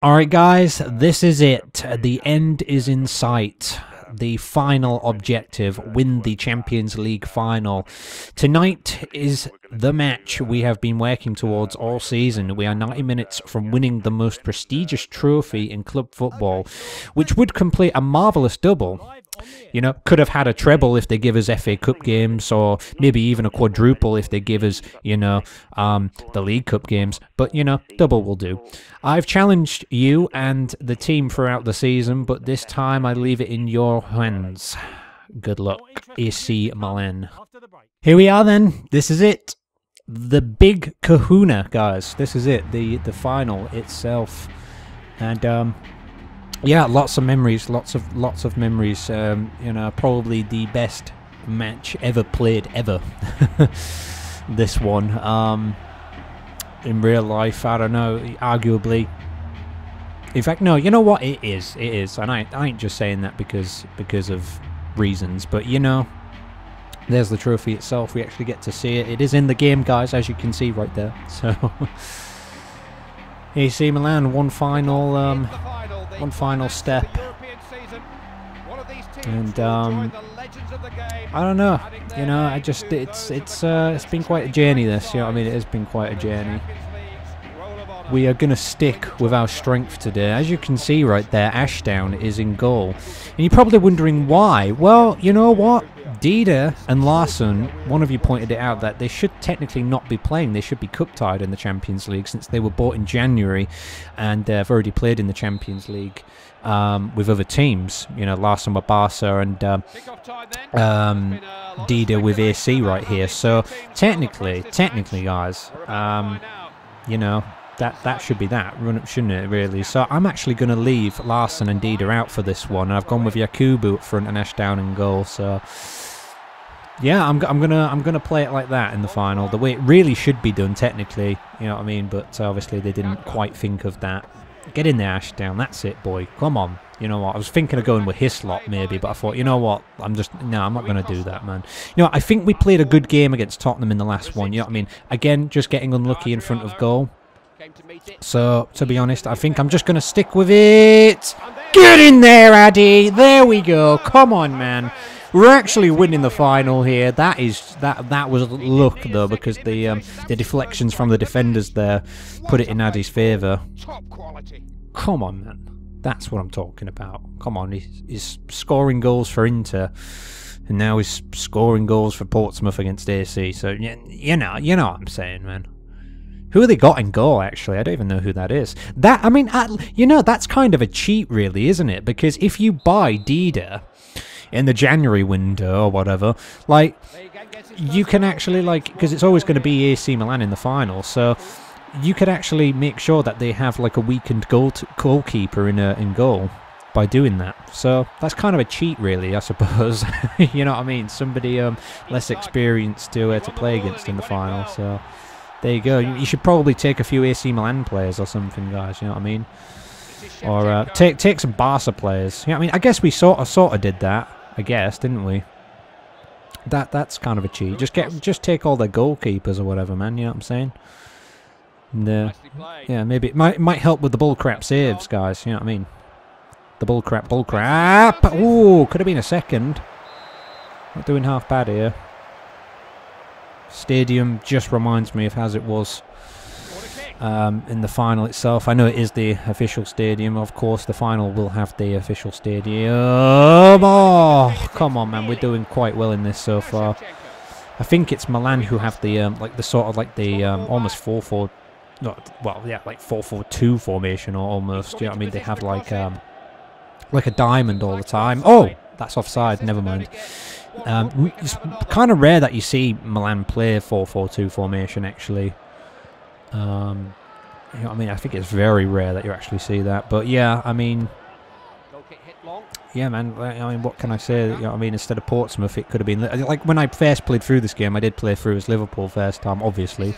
Alright guys, this is it. The end is in sight. The final objective, win the Champions League final. Tonight is the match we have been working towards all season. We are 90 minutes from winning the most prestigious trophy in club football, which would complete a marvellous double. You know, could have had a treble if they give us FA Cup games, or maybe even a quadruple if they give us, you know, the League Cup games. But, you know, double will do. I've challenged you and the team throughout the season, but this time I leave it in your hands. Good luck, AC Milan. Here we are then. This is it. The big kahuna, guys. This is it. The final itself. And, yeah, lots of memories, lots of memories. You know, probably the best match ever played ever. This one, in real life, I don't know. Arguably, in fact, no. You know what? It is, and I ain't just saying that because of reasons, but you know, there's the trophy itself. We actually get to see it. It is in the game, guys, as you can see right there. So, AC Milan, one final step, and I don't know, you know, I just it's been quite a journey, this, you know what I mean. It has been quite a journey. We are going to stick with our strength today. As you can see right there, Ashdown is in goal, and you're probably wondering why. Well, you know what, Dida and Larsson, one of you pointed it out, that they should technically not be playing. They should be cup-tied in the Champions League, since they were bought in January and have already played in the Champions League with other teams. You know, Larsson with Barca and Dida with AC right here. So technically, guys, you know, that should be that, shouldn't it, really? So I'm actually going to leave Larsson and Dida out for this one. I've gone with Yakubu up front and Ashdown in goal. So yeah, I'm gonna play it like that in the final, the way it really should be done technically. You know what I mean? But obviously they didn't quite think of that. Get in there, Ashdown. That's it, boy. Come on. You know what? I was thinking of going with Hislop maybe, but I thought, you know what? I'm not going to do that, man. You know, I think we played a good game against Tottenham in the last one. You know what I mean? Again, just getting unlucky in front of goal. So, to be honest, I think I'm just going to stick with it. Get in there, Addy. There we go. Come on, man. We're actually winning the final here. That was luck, though, because the deflections from the defenders there put it in Addy's favour. Come on, man. That's what I'm talking about. Come on, he's scoring goals for Inter, and now he's scoring goals for Portsmouth against AC. So you know what I'm saying, man. Who have they got in goal, actually? I don't even know who that is. I mean, you know, that's kind of a cheat, really, isn't it? Because if you buy Dida in the January window or whatever, like, you can actually, like, because it's always going to be AC Milan in the final, so you could actually make sure that they have, like, a weakened goalkeeper in goal by doing that. So that's kind of a cheat, really, I suppose. You know what I mean? Somebody less experienced to play against in the final, so there you go. You should probably take a few AC Milan players or something, guys. You know what I mean? Or take some Barca players. You know what I mean? I guess we sort of did that. I guess, didn't we? That's kind of a cheat. Just take all their goalkeepers or whatever, man. You know what I'm saying? And, yeah, maybe it might help with the bullcrap saves, guys. You know what I mean? The bullcrap. Ooh, could have been a second. Not doing half bad here. Stadium just reminds me of as it was in the final itself. I know it is the official stadium. Of course, the final will have the official stadium. Oh, come on, man. We're doing quite well in this so far. I think it's Milan who have the almost 4-4. Well, yeah, like 4-4-2 formation, or almost. You know what I mean? They have like a diamond all the time. Oh, that's offside. Never mind. It's kind of rare that you see Milan play 4-4-2 formation, actually. You know what I mean? I think it's very rare that you actually see that. But yeah, I mean, yeah, man. I mean, what can I say? You know what I mean? Instead of Portsmouth, it could have been like when I first played through this game. I did play through as Liverpool first time, obviously.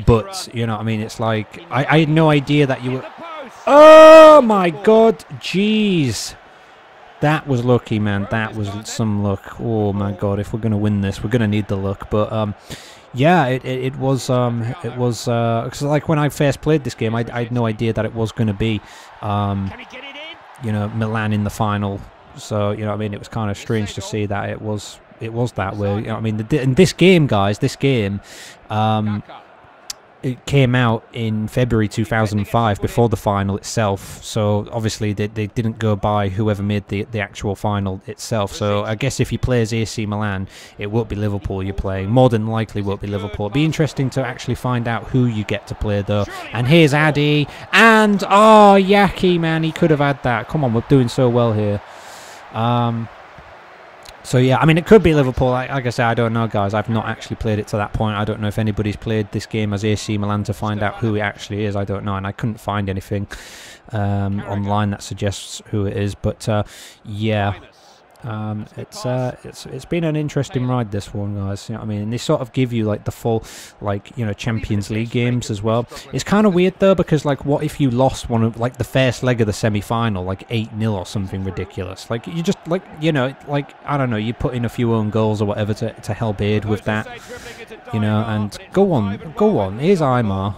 But you know what I mean? It's like I had no idea that you were. Oh my God! Jeez. That was lucky, man. That was some luck. Oh my God! If we're gonna win this, we're gonna need the luck. But Yeah, it was because like when I first played this game, I had no idea that it was going to be you know, Milan in the final. So you know, I mean, it was kind of strange to see that it was that way. You know, I mean, in this game, guys, this game. It came out in February 2005 before the final itself, so obviously they didn't go by whoever made the actual final itself. So I guess if you play as AC Milan, it won't be Liverpool you're playing. More than likely won't be Liverpool. It'll be interesting to actually find out who you get to play though. And here's Addy, and oh, Yaki, man, he could have had that. Come on, we're doing so well here. So yeah, I mean, it could be Liverpool. Like I said, I don't know, guys. I've not actually played it to that point. I don't know if anybody's played this game as AC Milan to find out who it actually is. I don't know, and I couldn't find anything online that suggests who it is. But yeah, it's been an interesting ride, this one, guys. You know what I mean? And they sort of give you like the full, like, you know, Champions League games as well. It's kind of weird though, because like, what if you lost one of like the first leg of the semi-final, like 8-0 or something ridiculous? Like you just like, you know, like I don't know, you put in a few own goals or whatever to help aid with that, you know. And go on. Here's Aymar.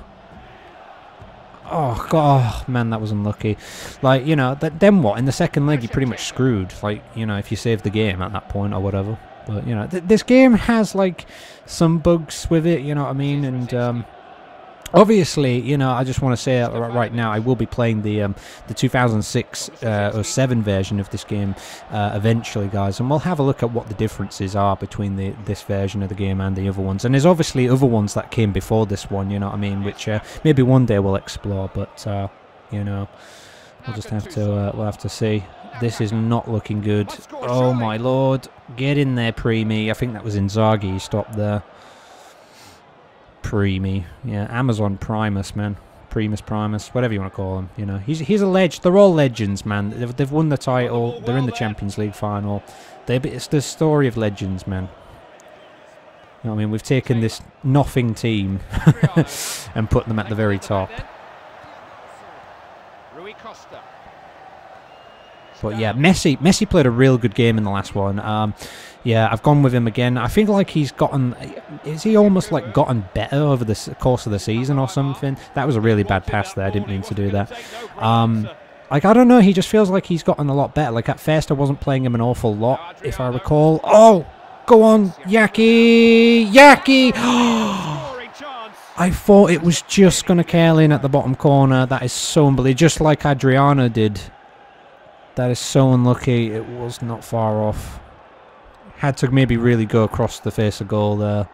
Oh, God, oh, man, that was unlucky. Like, you know, then what? In the second leg, you're pretty much screwed. Like, you know, if you save the game at that point or whatever. But, you know, this game has, like, some bugs with it, you know what I mean? And, obviously, you know, I just want to say right now, I will be playing the 2006 or 7 version of this game eventually, guys, and we'll have a look at what the differences are between this version of the game and the other ones. And there's obviously other ones that came before this one, you know what I mean, which maybe one day we'll explore, but you know, we'll just have to see. This is not looking good. Oh my lord, get in there, Premi. I think that was Inzaghi. He stopped there. Premi, yeah, Amazon Primus, man, Primus, whatever you want to call him. You know, he's a legend. They're all legends, man. They've won the title. They're in the Champions League final. It's the story of legends, man. You know what I mean? We've taken this nothing team and put them at the very top. But yeah, Messi played a real good game in the last one. Yeah, I've gone with him again. I feel like he's gotten... Is he almost like gotten better over the course of the season or something? That was a really bad pass there. I didn't mean to do that. Like, I don't know. He just feels like he's gotten a lot better. Like, at first I wasn't playing him an awful lot, if I recall. Oh, go on, Yaki! Yaki! I thought it was just going to curl in at the bottom corner. That is so unbelievable. Just like Adriano did. That is so unlucky. It was not far off. Had to maybe really go across the face of goal there.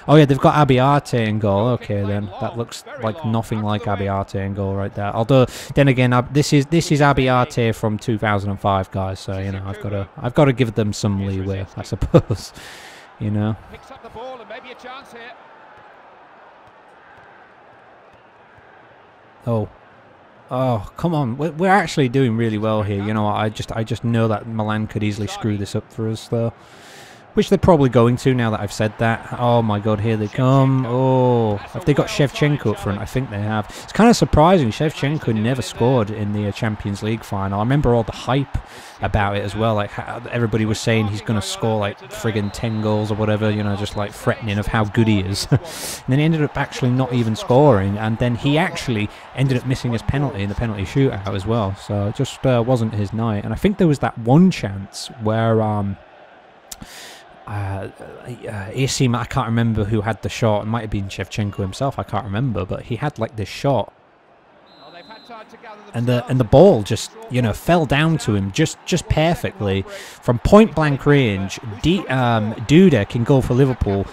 Oh yeah, they've got Abiate in goal. Okay then, that looks like nothing like Abiate in goal right there. Although then again, this is Abiate from 2005, guys. So you know, I've got to give them some leeway, I suppose. You know. Picks up the ball and maybe a chance here. Oh, come on. We're actually doing really well here. You know, I just know that Milan could easily screw this up for us, though. Which they're probably going to now that I've said that. Oh, my God, here they come. Oh, have they got Shevchenko up front? I think they have. It's kind of surprising. Shevchenko never scored in the Champions League final. I remember all the hype about it as well. Like, how everybody was saying he's going to score, like, friggin' 10 goals or whatever, you know, just, like, threatening of how good he is. And then he ended up actually not even scoring. And then he actually ended up missing his penalty in the penalty shootout as well. So it just wasn't his night. And I think there was that one chance where... AC, I can't remember who had the shot. It might have been Shevchenko himself. I can't remember, but he had like this shot, and the ball just, you know, fell down to him just perfectly from point blank range. Duda can go for Liverpool.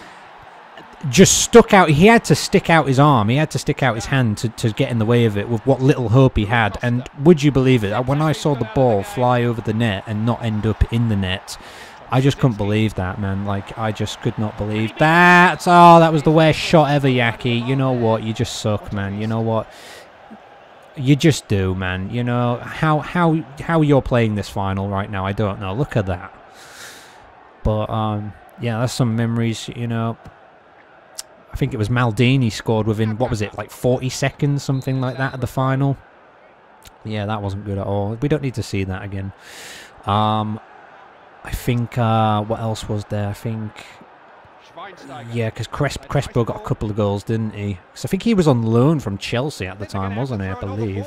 Just stuck out. He had to stick out his arm. He had to stick out his hand to get in the way of it with what little hope he had. And would you believe it? When I saw the ball fly over the net and not end up in the net, I just couldn't believe that, man. Like, I just could not believe that. Oh, that was the worst shot ever, Yaki. You know what? You just suck, man. You know what? You just do, man. You know, how you're playing this final right now, I don't know. Look at that. But, yeah, that's some memories, you know. I think it was Maldini scored within, what was it, like 40 seconds, something like that, at the final. Yeah, that wasn't good at all. We don't need to see that again. I think, what else was there? I think Yeah, because Crespo got a couple of goals, didn't he? Because I think he was on loan from Chelsea at the time, wasn't he? I believe.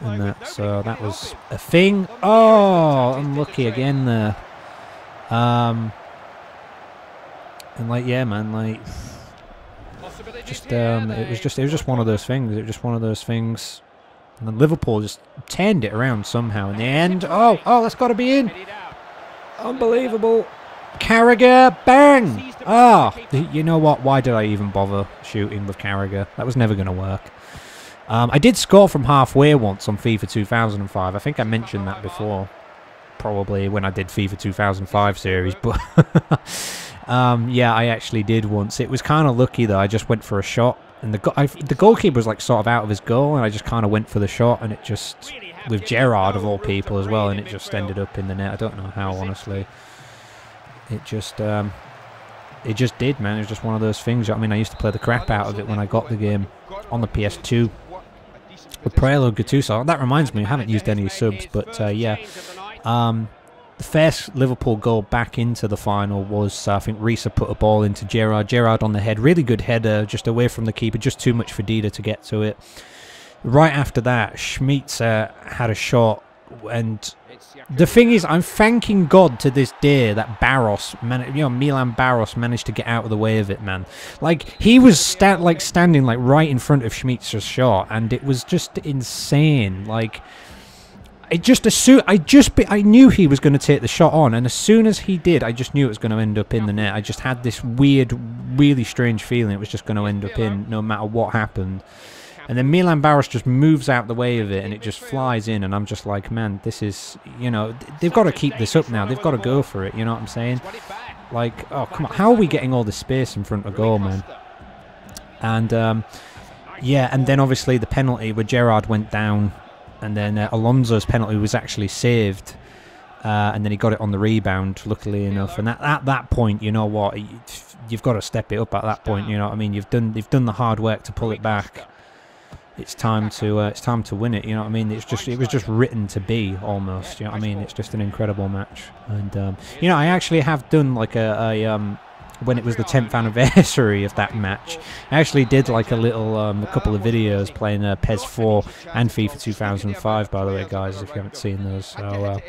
And that, so that was a thing. Oh, unlucky again there. And like, yeah, man, like, just it was just one of those things. It was just one of those things. And then Liverpool just turned it around somehow in the end. Oh, that's got to be in. Unbelievable. Carragher, bang! Ah, you know what? Why did I even bother shooting with Carragher? That was never going to work. I did score from halfway once on FIFA 2005. I think I mentioned that before. Probably when I did FIFA 2005 series. But yeah, I actually did once. It was kind of lucky though. I just went for a shot. And the goalkeeper was like sort of out of his goal. And I just kind of went for the shot. And it just... with Gerrard of all people as well. And it just ended up in the net. I don't know how, honestly. It just did, man. It was just one of those things. I mean, I used to play the crap out of it when I got the game on the PS2 with Prelo Gattuso. That reminds me, I haven't used any subs, but yeah. The first Liverpool goal back into the final was, I think Risa put a ball into Gerrard. Gerrard on the head. Really good header, just away from the keeper. Just too much for Dida to get to it. Right after that, Schmitz had a shot. And the thing is, I'm thanking God to this day that Milan Barros managed to get out of the way of it, man. Like, he was standing like right in front of Schmitz's shot, and it was just insane. Like, I knew he was going to take the shot on, and as soon as he did, I just knew it was going to end up in the net. I just had this weird, really strange feeling it was just going to end up in, no matter what happened. And then Milan Barros just moves out the way of it, and it just flies in, and I'm just like, man, this is, you know, they've got to keep this up now. They've got to go for it, you know what I'm saying? Like, oh, come on, how are we getting all this space in front of goal, man? And, yeah, and then obviously the penalty where Gerrard went down, and then Alonso's penalty was actually saved, and then he got it on the rebound, luckily enough. And at that point, you know what, you've got to step it up at that point, you know what I mean? You've done the hard work to pull it back. It's time to win it. You know what I mean? It was just written to be almost. You know what I mean? It's just an incredible match. And you know, I actually have done like when it was the 10th anniversary of that match, I actually did like a couple of videos playing PES 4 and FIFA 2005. By the way, guys, if you haven't seen those, so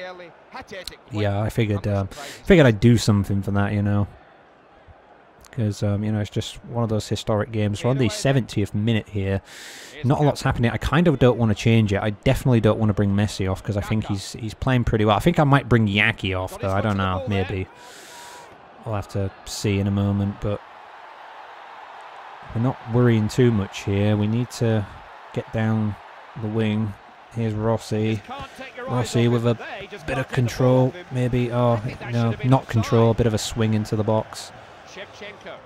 yeah, I figured I'd do something for that. You know. Because, you know, it's just one of those historic games. We're on the 70th minute here. Not a lot's happening. I kind of don't want to change it. I definitely don't want to bring Messi off because I think he's playing pretty well. I think I might bring Yaki off, though. I don't know. Maybe. I'll have to see in a moment. But we're not worrying too much here. We need to get down the wing. Here's Rossi. Rossi with a bit of control, maybe. Oh, no, not control. A bit of a swing into the box.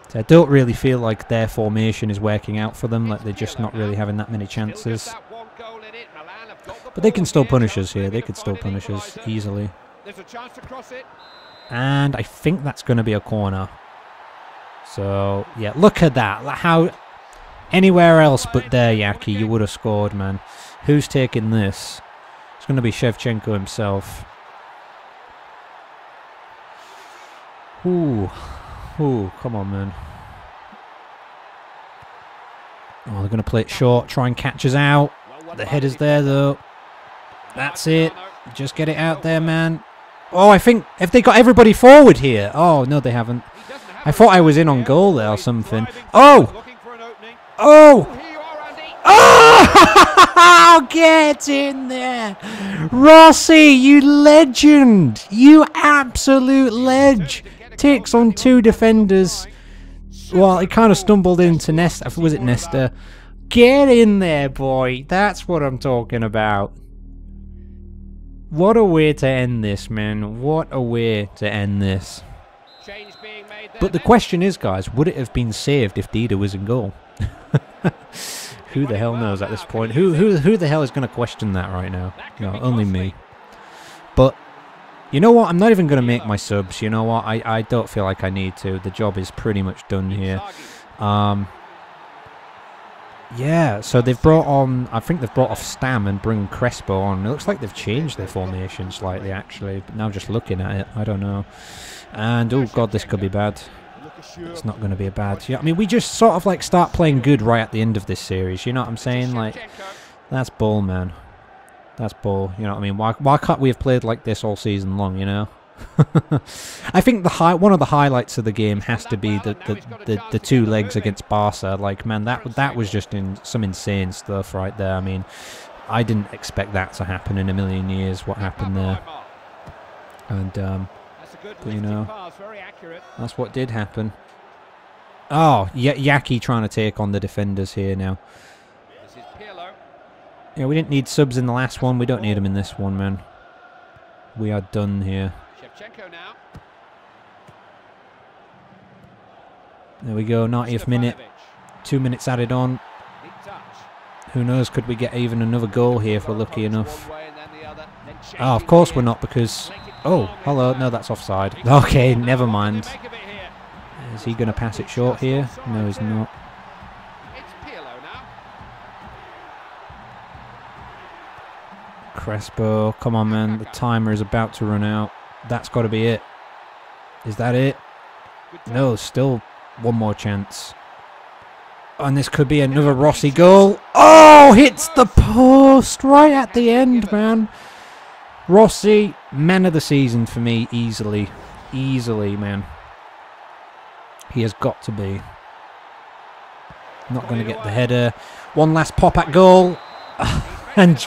So I don't really feel like their formation is working out for them, like they're just not really having that many chances. But they can still punish us here. They could still punish us easily. And I think that's going to be a corner. So, yeah, look at that. How anywhere else but there, Yaki, you would have scored, man. Who's taking this? It's going to be Shevchenko himself. Ooh. Ooh, come on, man. Oh, they're going to play it short, try and catch us out. The header's there, though. That's it. Just get it out there, man. Oh, I think... have they got everybody forward here? Oh, no, they haven't. I thought I was in on goal there or something. Oh! Oh! Oh! Get in there! Rossi, you legend! You absolute ledge! Takes on two defenders. Well, he kind of stumbled into Nesta. Was it Nesta? Get in there, boy. That's what I'm talking about. What a way to end this, man. What a way to end this. But the question is, guys, would it have been saved if Dida was in goal? Who the hell knows at this point? Who the hell is going to question that right now? No, only me. But you know what? I'm not even going to make my subs. You know what? I don't feel like I need to. The job is pretty much done here. Yeah, so they've brought on... I think they've brought off Stam and bring Crespo on. It looks like they've changed their formation slightly, actually. But now just looking at it, I don't know. And, oh, God, this could be bad. It's not going to be a bad... I mean, we just sort of like start playing good right at the end of this series. You know what I'm saying? Like, that's ball, man. That's ball. You know what I mean? Why can't we have played like this all season long, you know? I think one of the highlights of the game has to be the 2 legs against Barca. Like, man, that was just some insane stuff right there. I mean, I didn't expect that to happen in a million years, what happened there. And, but, you know, that's what did happen. Oh, Yaki trying to take on the defenders here now. Yeah, we didn't need subs in the last one. We don't need them in this one, man. We are done here. There we go, 90th minute. 2 minutes added on. Who knows, could we get even another goal here if we're lucky enough? Oh, of course we're not, because... Oh, hello, no, that's offside. Okay, never mind. Is he going to pass it short here? No, he's not. Crespo, come on, man. The timer is about to run out. That's got to be it. Is that it? No, still one more chance. And this could be another Rossi goal. Oh, hits the post right at the end, man. Rossi, man of the season for me, easily. Easily, man. He has got to be. Not going to get the header. One last pop at goal. And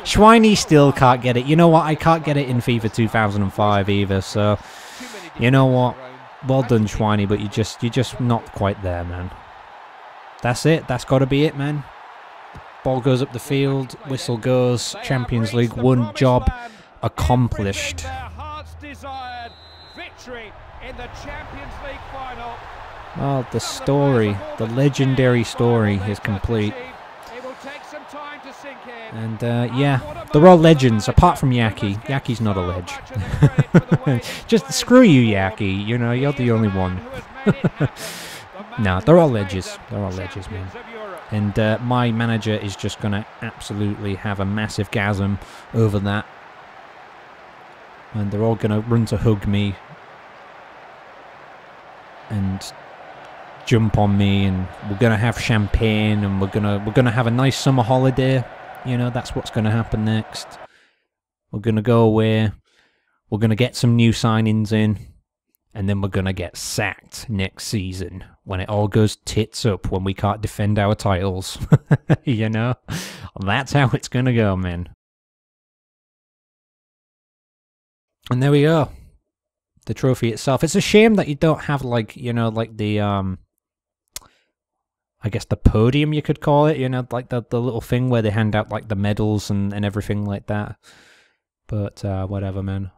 Schweini still can't get it. You know what? I can't get it in FIFA 2005 either. So, you know what? Well done, Schweini, but you're just not quite there, man. That's it. That's got to be it, man. Ball goes up the field. Whistle goes. Champions League 1 job accomplished. Well, the story, the legendary story is complete. And, yeah, they're all legends, apart from Yaki. Yaki's not a ledge. Just screw you, Yaki. You know, you're the only one. Nah, they're all ledges. They're all ledges, man. And my manager is just going to absolutely have a massive gasm over that. And they're all going to run to hug me. And jump on me, and we're going to have champagne, and we're going to have a nice summer holiday. You know, that's what's going to happen next. We're going to go away. We're going to get some new signings in. And then we're going to get sacked next season when it all goes tits up, when we can't defend our titles. You know? That's how it's going to go, man. And there we go. The trophy itself. It's a shame that you don't have, like, you know, like the, I guess the podium, you could call it, you know, like the little thing where they hand out, like, the medals and everything like that. But, whatever, man.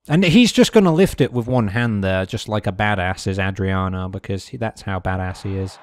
And he's just going to lift it with one hand there, just like a badass is Adriano, because that's how badass he is.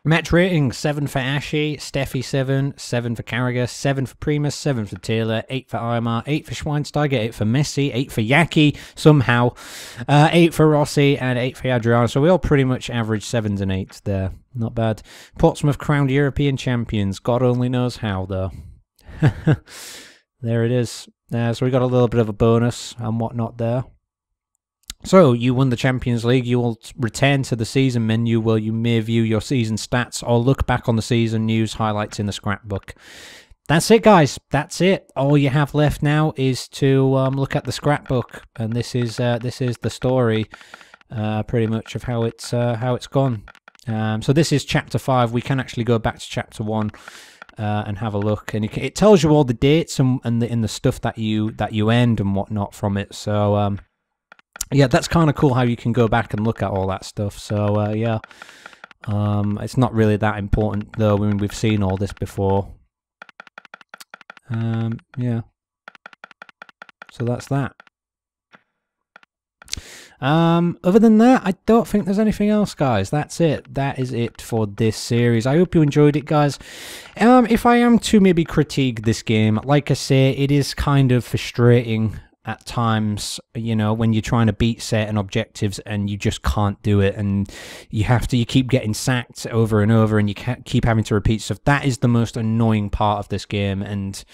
Match rating, 7 for Ashe, Steffi 7, 7 for Carragher, 7 for Primus, 7 for Taylor, 8 for Aymar, 8 for Schweinsteiger, 8 for Messi, 8 for Yaki, somehow, 8 for Rossi, and 8 for Adriano. So we all pretty much average 7s and 8s there. Not bad. Portsmouth crowned European champions. God only knows how, though. There it is. So we got a little bit of a bonus and whatnot there. So, you won the Champions League. You will return to the season menu where you may view your season stats or look back on the season news highlights in the scrapbook. That's it, guys. That's it. All you have left now is to look at the scrapbook, and this is the story, pretty much, of how it's gone. So this is Chapter 5. We can actually go back to Chapter 1 and have a look, and it tells you all the dates and the stuff that you earned and whatnot from it. So. Yeah, that's kind of cool how you can go back and look at all that stuff. So, yeah. It's not really that important, though. I mean, we've seen all this before. Yeah. So that's that. Other than that, I don't think there's anything else, guys. That's it. That is it for this series. I hope you enjoyed it, guys. If I am to maybe critique this game, like I say, it is kind of frustrating at times, you know, when you're trying to beat certain objectives and you just can't do it, and you keep getting sacked over and over, and you keep having to repeat stuff. That is the most annoying part of this game. And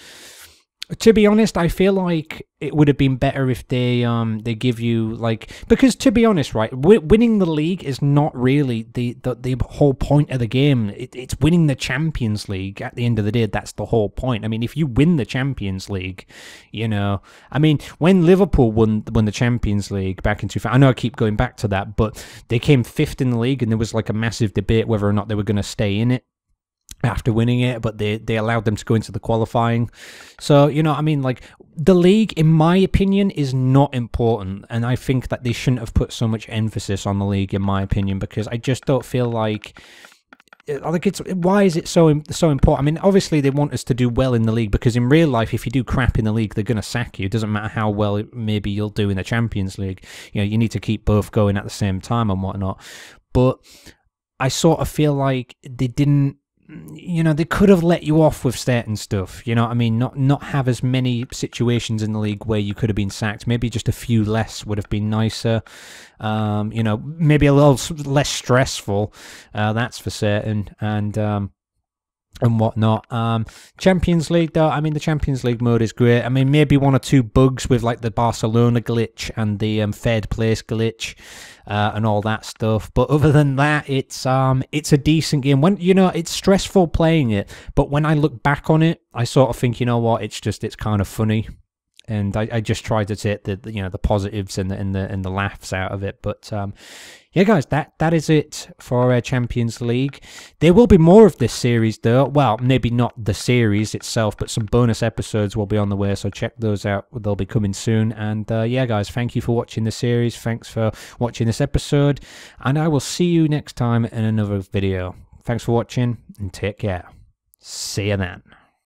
to be honest, I feel like it would have been better if they give you, like, because to be honest, right, winning the league is not really the whole point of the game. It's winning the Champions League at the end of the day. That's the whole point. I mean, if you win the Champions League, you know, I mean, when Liverpool won the Champions League back in 2000, I know I keep going back to that, but they came 5th in the league, and there was like a massive debate whether or not they were going to stay in it after winning it, but they allowed them to go into the qualifying. So, you know, I mean, like, the league, in my opinion, is not important, and I think that they shouldn't have put so much emphasis on the league, in my opinion, because I just don't feel like it's, why is it so important? I mean, obviously they want us to do well in the league, because in real life, if you do crap in the league, they're going to sack you. It doesn't matter how well maybe you'll do in the Champions League. You know, you need to keep both going at the same time and whatnot. But I sort of feel like they didn't, you know, they could have let you off with certain stuff, you know what I mean? Not have as many situations in the league where you could have been sacked. Maybe just a few less would have been nicer. You know, maybe a little less stressful, that's for certain, and whatnot. Champions League, though, I mean, the Champions League mode is great. I mean, maybe 1 or 2 bugs with, like, the Barcelona glitch and the third place glitch, and all that stuff. But other than that, it's a decent game. When, you know, it's stressful playing it, but when I look back on it, I sort of think, you know what, it's kind of funny. And I just tried to take the you know, the positives and the laughs out of it. But yeah, guys, that is it for our Champions League. There will be more of this series, though. Well, maybe not the series itself, but some bonus episodes will be on the way, so check those out. They'll be coming soon. And yeah, guys, thank you for watching the series. Thanks for watching this episode, and I will see you next time in another video. Thanks for watching, and take care. See you then.